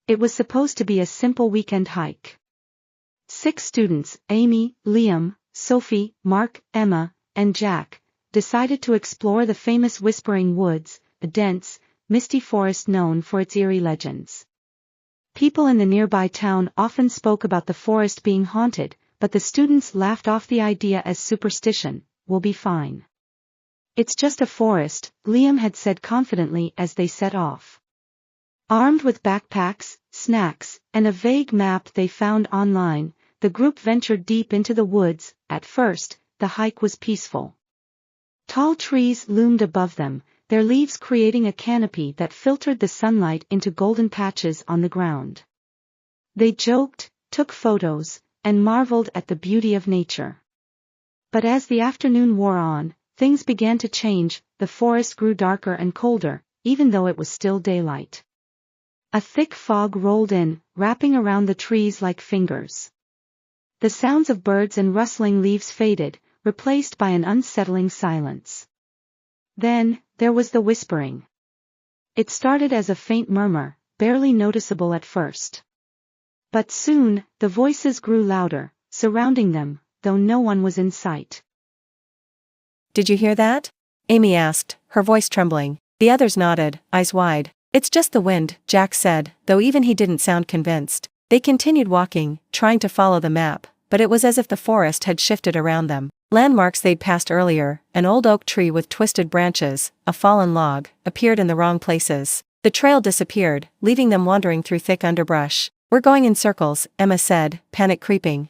It was supposed to be a simple weekend hike. 6 students, Amy, Liam, Sophie, Mark, Emma, and Jack, decided to explore the famous Whispering Woods, a dense, misty forest known for its eerie legends. People in the nearby town often spoke about the forest being haunted, but the students laughed off the idea as superstition. "We'll be fine. It's just a forest," Liam had said confidently as they set off. Armed with backpacks, snacks, and a vague map they found online, the group ventured deep into the woods. At first, the hike was peaceful. Tall trees loomed above them, their leaves creating a canopy that filtered the sunlight into golden patches on the ground. They joked, took photos, and marveled at the beauty of nature. But as the afternoon wore on, things began to change. The forest grew darker and colder, even though it was still daylight. A thick fog rolled in, wrapping around the trees like fingers. The sounds of birds and rustling leaves faded, replaced by an unsettling silence. Then, there was the whispering. It started as a faint murmur, barely noticeable at first. But soon, the voices grew louder, surrounding them, though no one was in sight. "Did you hear that?" Amy asked, her voice trembling. The others nodded, eyes wide. "It's just the wind," Jack said, though even he didn't sound convinced. They continued walking, trying to follow the map, but it was as if the forest had shifted around them. Landmarks they'd passed earlier, an old oak tree with twisted branches, a fallen log, appeared in the wrong places. The trail disappeared, leaving them wandering through thick underbrush. "We're going in circles," Emma said, panic creeping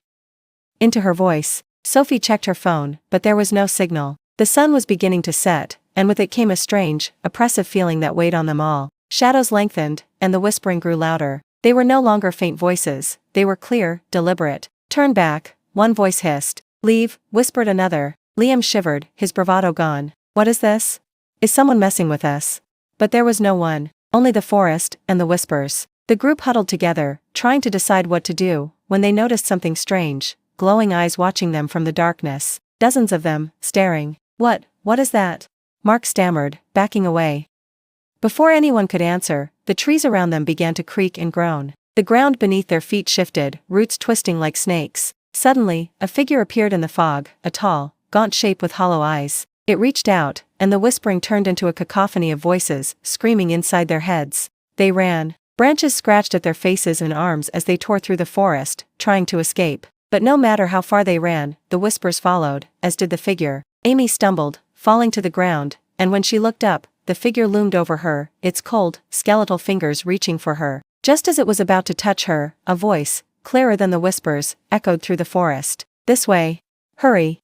into her voice. Sophie checked her phone, but there was no signal. The sun was beginning to set, and with it came a strange, oppressive feeling that weighed on them all. Shadows lengthened, and the whispering grew louder. They were no longer faint voices, they were clear, deliberate. "Turn back," one voice hissed. "Leave," whispered another. Liam shivered, his bravado gone. "What is this? Is someone messing with us?" But there was no one, only the forest, and the whispers. The group huddled together, trying to decide what to do, when they noticed something strange, glowing eyes watching them from the darkness. Dozens of them, staring. What is that?" Mark stammered, backing away. Before anyone could answer, the trees around them began to creak and groan. The ground beneath their feet shifted, roots twisting like snakes. Suddenly, a figure appeared in the fog, a tall, gaunt shape with hollow eyes. It reached out, and the whispering turned into a cacophony of voices, screaming inside their heads. They ran. Branches scratched at their faces and arms as they tore through the forest, trying to escape. But no matter how far they ran, the whispers followed, as did the figure. Amy stumbled, falling to the ground, and when she looked up, the figure loomed over her, its cold, skeletal fingers reaching for her. Just as it was about to touch her, a voice, clearer than the whispers, echoed through the forest. "This way. Hurry."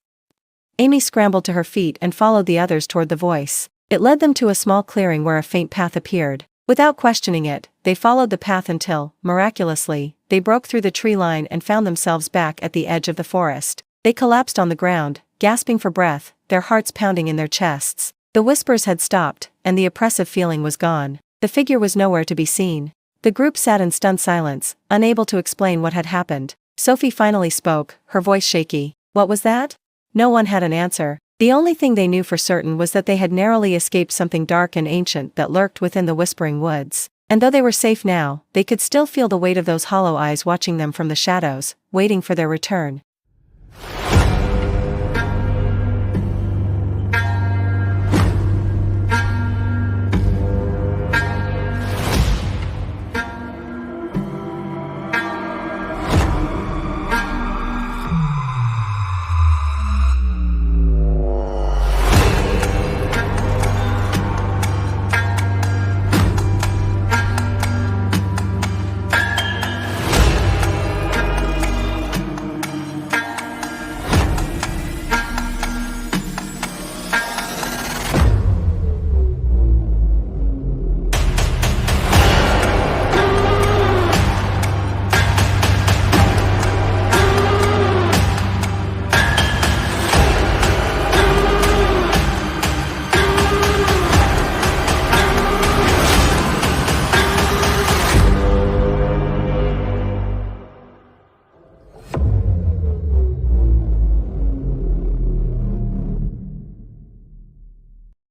Amy scrambled to her feet and followed the others toward the voice. It led them to a small clearing where a faint path appeared. Without questioning it, they followed the path until, miraculously, they broke through the tree line and found themselves back at the edge of the forest. They collapsed on the ground, gasping for breath, their hearts pounding in their chests. The whispers had stopped, and the oppressive feeling was gone. The figure was nowhere to be seen. The group sat in stunned silence, unable to explain what had happened. Sophie finally spoke, her voice shaky. "What was that?" No one had an answer. The only thing they knew for certain was that they had narrowly escaped something dark and ancient that lurked within the Whispering Woods. And though they were safe now, they could still feel the weight of those hollow eyes watching them from the shadows, waiting for their return.